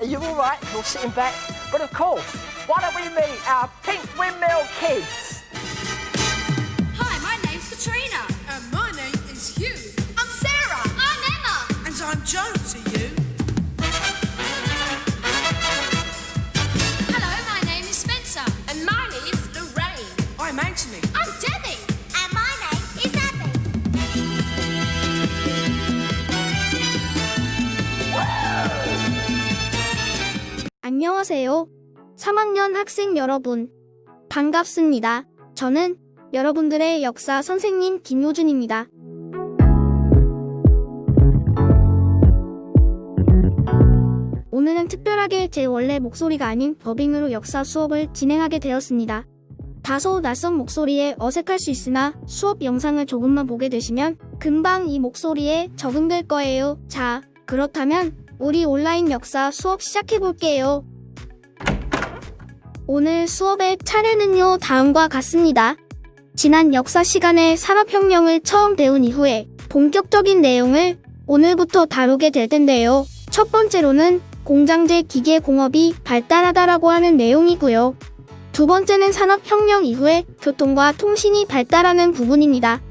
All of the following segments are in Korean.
Are you alright? You're sitting back? But of course, why don't we meet our Pink Windmill kids? Hi, my name's Katrina. And my name is Hugh. I'm Sarah. I'm Emma. And I'm Joe to you. Hello, my name is Spencer. And my name is Lorraine. I'm Anthony. I'm Debbie. And my name is Abby. 안녕하세요. 3학년 학생 여러분. 반갑습니다. 저는 여러분들의 역사 선생님 김효준입니다. 오늘은 특별하게 제 원래 목소리가 아닌 더빙으로 역사 수업을 진행하게 되었습니다. 다소 낯선 목소리에 어색할 수 있으나 수업 영상을 조금만 보게 되시면 금방 이 목소리에 적응될 거예요. 자, 그렇다면 우리 온라인 역사 수업 시작해볼게요. 오늘 수업의 차례는요, 다음과 같습니다. 지난 역사 시간에 산업혁명을 처음 배운 이후에 본격적인 내용을 오늘부터 다루게 될 텐데요. 첫 번째로는 공장제 기계공업이 발달하다라고 하는 내용이고요. 두 번째는 산업혁명 이후에 교통과 통신이 발달하는 부분입니다.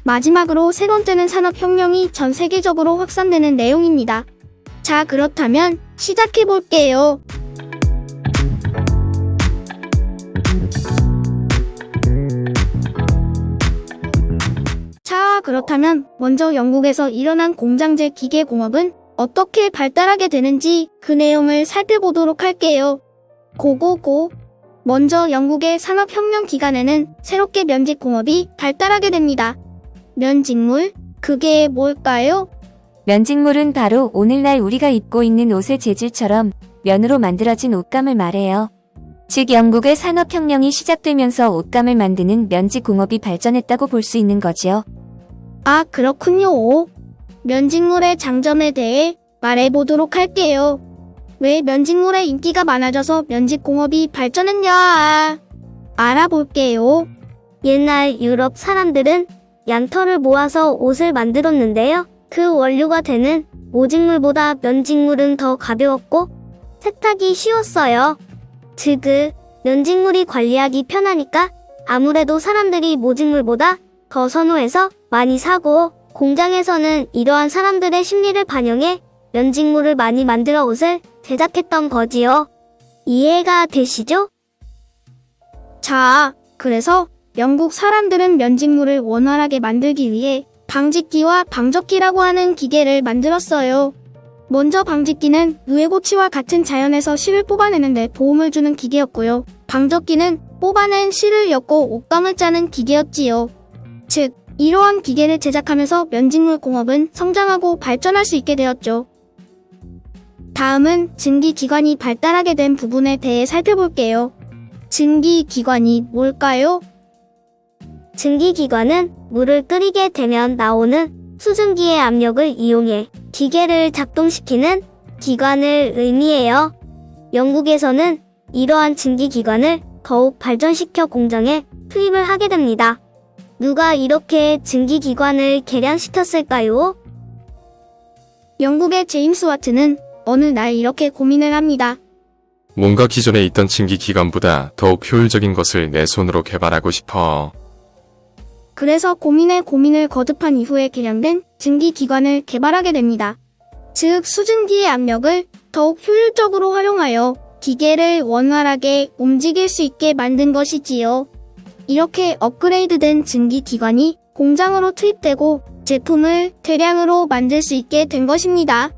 마지막으로 세 번째는 산업혁명이 전 세계적으로 확산되는 내용입니다. 자, 그렇다면 시작해볼게요. 자, 그렇다면 먼저 영국에서 일어난 공장제 기계공업은 어떻게 발달하게 되는지 그 내용을 살펴보도록 할게요. 고고고! 먼저 영국의 산업혁명 기간에는 새롭게 면직공업이 발달하게 됩니다. 면직물? 그게 뭘까요? 면직물은 바로 오늘날 우리가 입고 있는 옷의 재질처럼 면으로 만들어진 옷감을 말해요. 즉 영국의 산업혁명이 시작되면서 옷감을 만드는 면직공업이 발전했다고 볼 수 있는 거지요. 아, 그렇군요. 면직물의 장점에 대해 말해보도록 할게요. 왜 면직물의 인기가 많아져서 면직공업이 발전했냐? 알아볼게요. 옛날 유럽 사람들은 양털을 모아서 옷을 만들었는데요. 그 원료가 되는 모직물보다 면직물은 더 가벼웠고 세탁이 쉬웠어요. 즉, 면직물이 관리하기 편하니까 아무래도 사람들이 모직물보다 더 선호해서 많이 사고, 공장에서는 이러한 사람들의 심리를 반영해 면직물을 많이 만들어 옷을 제작했던 거지요. 이해가 되시죠? 자, 그래서 영국 사람들은 면직물을 원활하게 만들기 위해 방직기와 방적기라고 하는 기계를 만들었어요. 먼저 방직기는 누에고치와 같은 자연에서 실을 뽑아내는데 도움을 주는 기계였고요. 방적기는 뽑아낸 실을 엮고 옷감을 짜는 기계였지요. 즉, 이러한 기계를 제작하면서 면직물 공업은 성장하고 발전할 수 있게 되었죠. 다음은 증기기관이 발달하게 된 부분에 대해 살펴볼게요. 증기기관이 뭘까요? 증기기관은 물을 끓이게 되면 나오는 수증기의 압력을 이용해 기계를 작동시키는 기관을 의미해요. 영국에서는 이러한 증기기관을 더욱 발전시켜 공장에 투입을 하게 됩니다. 누가 이렇게 증기기관을 개량시켰을까요? 영국의 제임스 와트는 어느 날 이렇게 고민을 합니다. 뭔가 기존에 있던 증기기관보다 더욱 효율적인 것을 내 손으로 개발하고 싶어. 그래서 고민을 거듭한 이후에 개량된 증기기관을 개발하게 됩니다. 즉, 수증기의 압력을 더욱 효율적으로 활용하여 기계를 원활하게 움직일 수 있게 만든 것이지요. 이렇게 업그레이드된 증기기관이 공장으로 투입되고 제품을 대량으로 만들 수 있게 된 것입니다.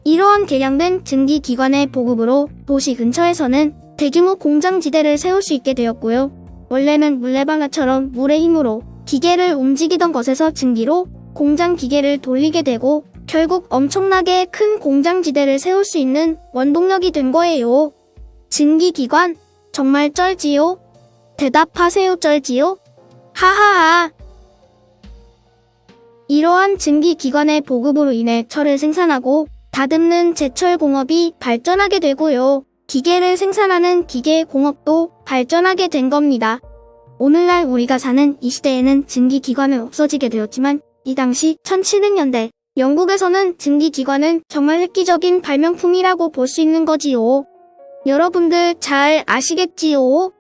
이러한 개량된 증기기관의 보급으로 도시 근처에서는 대규모 공장지대를 세울 수 있게 되었고요. 원래는 물레방아처럼 물의 힘으로 기계를 움직이던 것에서 증기로 공장 기계를 돌리게 되고 결국 엄청나게 큰 공장지대를 세울 수 있는 원동력이 된 거예요. 증기기관, 정말 쩔지요? 대답하세요, 쩔지요? 하하하. 이러한 증기기관의 보급으로 인해 철을 생산하고 다듬는 제철 공업이 발전하게 되고요. 기계를 생산하는 기계 공업도 발전하게 된 겁니다. 오늘날 우리가 사는 이 시대에는 증기기관은 없어지게 되었지만 이 당시 1700년대 영국에서는 증기기관은 정말 획기적인 발명품이라고 볼 수 있는 거지요. 여러분들 잘 아시겠지요?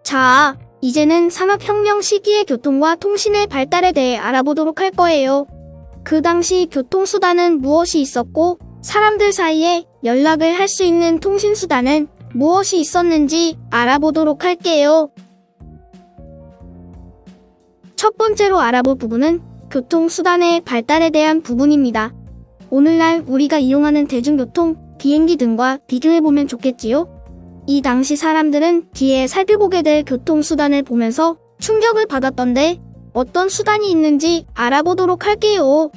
자, 이제는 산업혁명 시기의 교통과 통신의 발달에 대해 알아보도록 할 거예요. 그 당시 교통수단은 무엇이 있었고, 사람들 사이에 연락을 할 수 있는 통신수단은 무엇이 있었는지 알아보도록 할게요. 첫 번째로 알아볼 부분은 교통수단의 발달에 대한 부분입니다. 오늘날 우리가 이용하는 대중교통, 비행기 등과 비교해보면 좋겠지요? 이 당시 사람들은 뒤에 살펴보게 될 교통수단을 보면서 충격을 받았던데 어떤 수단이 있는지 알아보도록 할게요.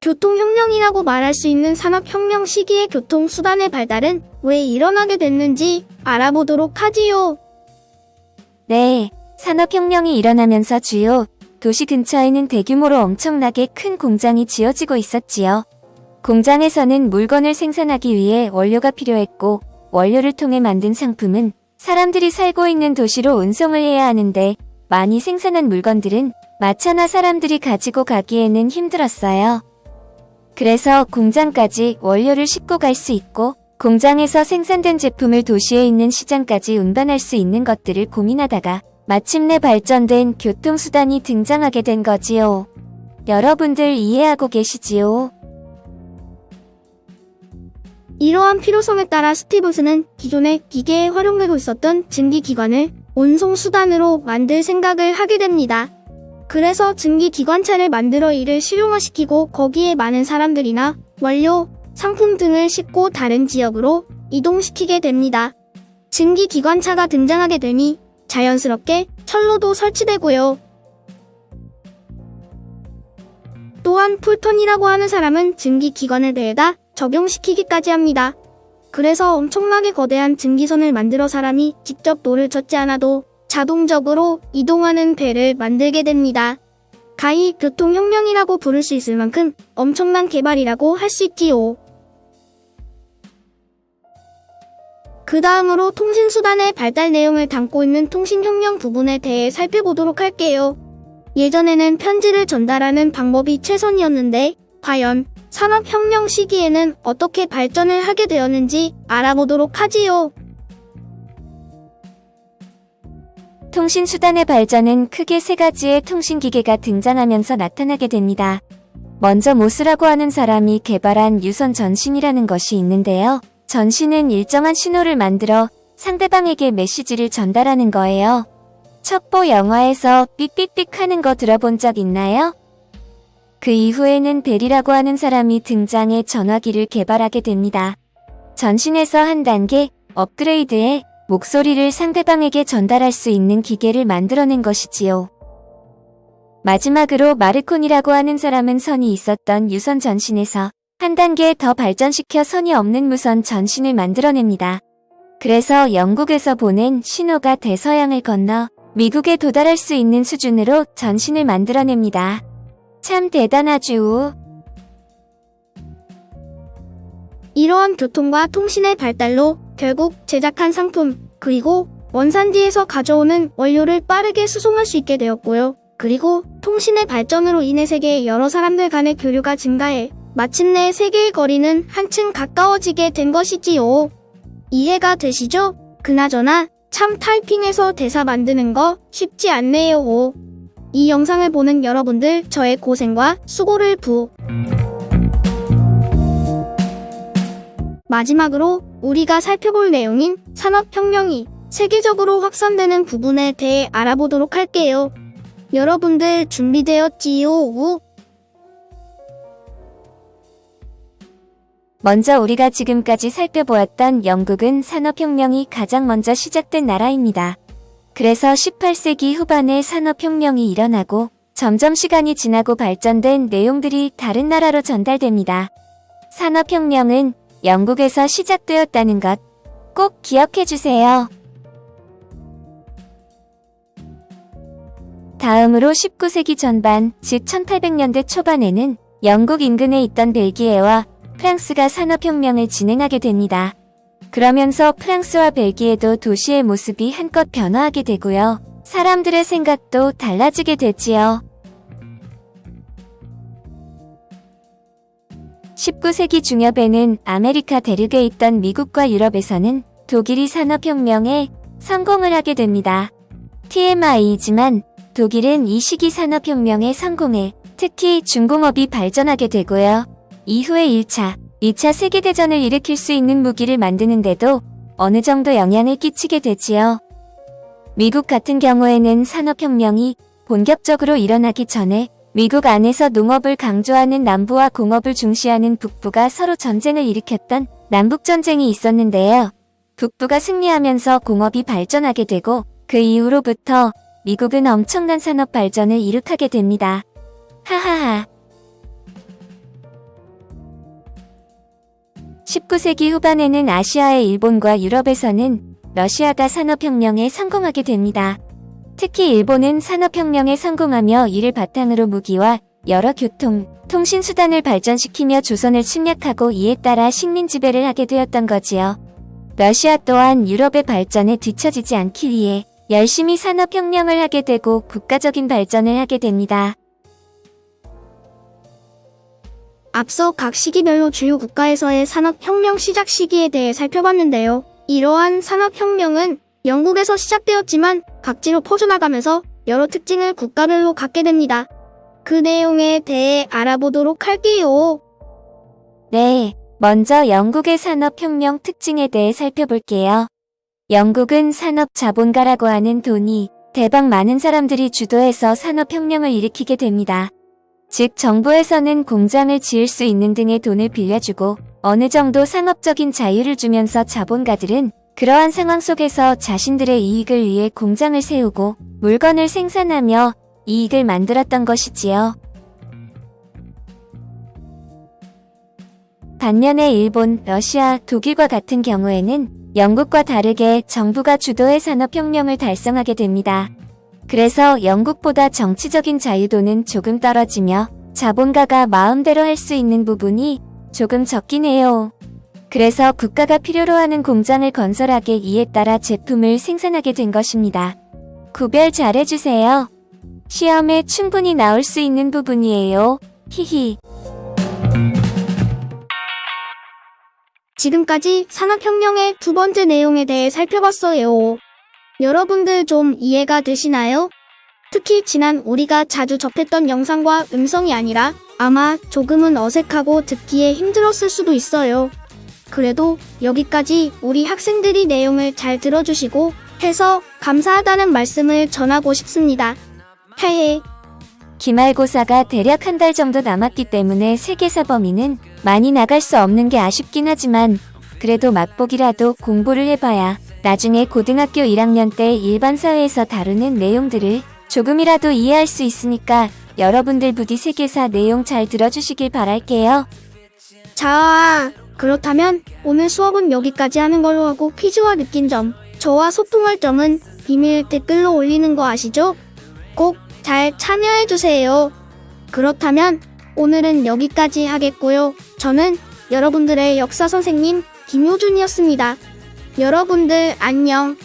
교통혁명이라고 말할 수 있는 산업혁명 시기의 교통수단의 발달은 왜 일어나게 됐는지 알아보도록 하지요. 네, 산업혁명이 일어나면서 주요 도시 근처에는 대규모로 엄청나게 큰 공장이 지어지고 있었지요. 공장에서는 물건을 생산하기 위해 원료가 필요했고, 원료를 통해 만든 상품은 사람들이 살고 있는 도시로 운송을 해야 하는데, 많이 생산한 물건들은 마차나 사람들이 가지고 가기에는 힘들었어요. 그래서 공장까지 원료를 싣고 갈 수 있고, 공장에서 생산된 제품을 도시에 있는 시장까지 운반할 수 있는 것들을 고민하다가 마침내 발전된 교통수단이 등장하게 된 거지요. 여러분들 이해하고 계시지요? 이러한 필요성에 따라 스티브슨은 기존의 기계에 활용되고 있었던 증기기관을 운송수단으로 만들 생각을 하게 됩니다. 그래서 증기기관차를 만들어 이를 실용화시키고 거기에 많은 사람들이나 원료, 상품 등을 싣고 다른 지역으로 이동시키게 됩니다. 증기기관차가 등장하게 되니 자연스럽게 철로도 설치되고요. 또한 풀턴이라고 하는 사람은 증기기관을 배에다 적용시키기까지 합니다. 그래서 엄청나게 거대한 증기선을 만들어 사람이 직접 노를 젓지 않아도 자동적으로 이동하는 배를 만들게 됩니다. 가히 교통혁명이라고 부를 수 있을 만큼 엄청난 개발이라고 할 수 있지요. 그 다음으로 통신수단의 발달 내용을 담고 있는 통신혁명 부분에 대해 살펴보도록 할게요. 예전에는 편지를 전달하는 방법이 최선이었는데 과연 산업혁명 시기에는 어떻게 발전을 하게 되었는지 알아보도록 하지요. 통신수단의 발전은 크게 세 가지의 통신기계가 등장하면서 나타나게 됩니다. 먼저 모스라고 하는 사람이 개발한 유선 전신이라는 것이 있는데요. 전신은 일정한 신호를 만들어 상대방에게 메시지를 전달하는 거예요. 첩보 영화에서 삑삑삑 하는 거 들어본 적 있나요? 그 이후에는 벨이라고 하는 사람이 등장해 전화기를 개발하게 됩니다. 전신에서 한 단계 업그레이드해 목소리를 상대방에게 전달할 수 있는 기계를 만들어낸 것이지요. 마지막으로 마르코니라고 하는 사람은 선이 있었던 유선 전신에서 한 단계 더 발전시켜 선이 없는 무선 전신을 만들어냅니다. 그래서 영국에서 보낸 신호가 대서양을 건너 미국에 도달할 수 있는 수준으로 전신을 만들어냅니다. 참 대단하죠. 이러한 교통과 통신의 발달로 결국 제작한 상품, 그리고 원산지에서 가져오는 원료를 빠르게 수송할 수 있게 되었고요. 그리고 통신의 발전으로 인해 세계의 여러 사람들 간의 교류가 증가해 마침내 세계의 거리는 한층 가까워지게 된 것이지요. 이해가 되시죠? 그나저나 참 타이핑해서 대사 만드는 거 쉽지 않네요. 이 영상을 보는 여러분들 저의 고생과 수고를 마지막으로 우리가 살펴볼 내용인 산업혁명이 세계적으로 확산되는 부분에 대해 알아보도록 할게요. 여러분들 준비되었지요? 먼저 우리가 지금까지 살펴보았던 영국은 산업혁명이 가장 먼저 시작된 나라입니다. 그래서 18세기 후반에 산업혁명이 일어나고 점점 시간이 지나고 발전된 내용들이 다른 나라로 전달됩니다. 산업혁명은 영국에서 시작되었다는 것 꼭 기억해주세요. 다음으로 19세기 전반, 즉 1800년대 초반에는 영국 인근에 있던 벨기에와 프랑스가 산업혁명을 진행하게 됩니다. 그러면서 프랑스와 벨기에도 도시의 모습이 한껏 변화하게 되고요. 사람들의 생각도 달라지게 되지요. 19세기 중엽에는 아메리카 대륙에 있던 미국과 유럽에서는 독일이 산업혁명에 성공을 하게 됩니다. TMI이지만 독일은 이 시기 산업혁명에 성공해 특히 중공업이 발전하게 되고요. 이후에 1차, 2차 세계대전을 일으킬 수 있는 무기를 만드는데도 어느 정도 영향을 끼치게 되지요. 미국 같은 경우에는 산업혁명이 본격적으로 일어나기 전에 미국 안에서 농업을 강조하는 남부와 공업을 중시하는 북부가 서로 전쟁을 일으켰던 남북전쟁이 있었는데요. 북부가 승리하면서 공업이 발전하게 되고 그 이후로부터 미국은 엄청난 산업 발전을 이룩하게 됩니다. 하하하. 19세기 후반에는 아시아의 일본과 유럽에서는 러시아가 산업혁명에 성공하게 됩니다. 특히 일본은 산업혁명에 성공하며 이를 바탕으로 무기와 여러 교통, 통신수단을 발전시키며 조선을 침략하고 이에 따라 식민 지배를 하게 되었던 거지요. 러시아 또한 유럽의 발전에 뒤처지지 않기 위해 열심히 산업혁명을 하게 되고 국가적인 발전을 하게 됩니다. 앞서 각 시기별로 주요 국가에서의 산업혁명 시작 시기에 대해 살펴봤는데요. 이러한 산업혁명은 영국에서 시작되었지만 각지로 퍼져나가면서 여러 특징을 국가별로 갖게 됩니다. 그 내용에 대해 알아보도록 할게요. 네, 먼저 영국의 산업혁명 특징에 대해 살펴볼게요. 영국은 산업자본가라고 하는 돈이 대박 많은 사람들이 주도해서 산업혁명을 일으키게 됩니다. 즉 정부에서는 공장을 지을 수 있는 등의 돈을 빌려주고 어느 정도 상업적인 자유를 주면서 자본가들은 그러한 상황 속에서 자신들의 이익을 위해 공장을 세우고 물건을 생산하며 이익을 만들었던 것이지요. 반면에 일본, 러시아, 독일과 같은 경우에는 영국과 다르게 정부가 주도의 산업혁명을 달성하게 됩니다. 그래서 영국보다 정치적인 자유도는 조금 떨어지며 자본가가 마음대로 할 수 있는 부분이 조금 적긴 해요. 그래서 국가가 필요로 하는 공장을 건설하게 이에 따라 제품을 생산하게 된 것입니다. 구별 잘해주세요. 시험에 충분히 나올 수 있는 부분이에요. 히히. 지금까지 산업혁명의 두 번째 내용에 대해 살펴봤어요. 여러분들 좀 이해가 되시나요? 특히 지난 우리가 자주 접했던 영상과 음성이 아니라 아마 조금은 어색하고 듣기에 힘들었을 수도 있어요. 그래도 여기까지 우리 학생들이 내용을 잘 들어주시고 해서 감사하다는 말씀을 전하고 싶습니다. 헤헤. 기말고사가 대략 한 달 정도 남았기 때문에 세계사 범위는 많이 나갈 수 없는 게 아쉽긴 하지만 그래도 맛보기라도 공부를 해봐야 나중에 고등학교 1학년 때 일반 사회에서 다루는 내용들을 조금이라도 이해할 수 있으니까 여러분들 부디 세계사 내용 잘 들어주시길 바랄게요. 자, 그렇다면 오늘 수업은 여기까지 하는 걸로 하고 퀴즈와 느낀 점, 저와 소통할 점은 비밀 댓글로 올리는 거 아시죠? 꼭 잘 참여해주세요. 그렇다면 오늘은 여기까지 하겠고요. 저는 여러분들의 역사 선생님 김효준이었습니다. 여러분들 안녕.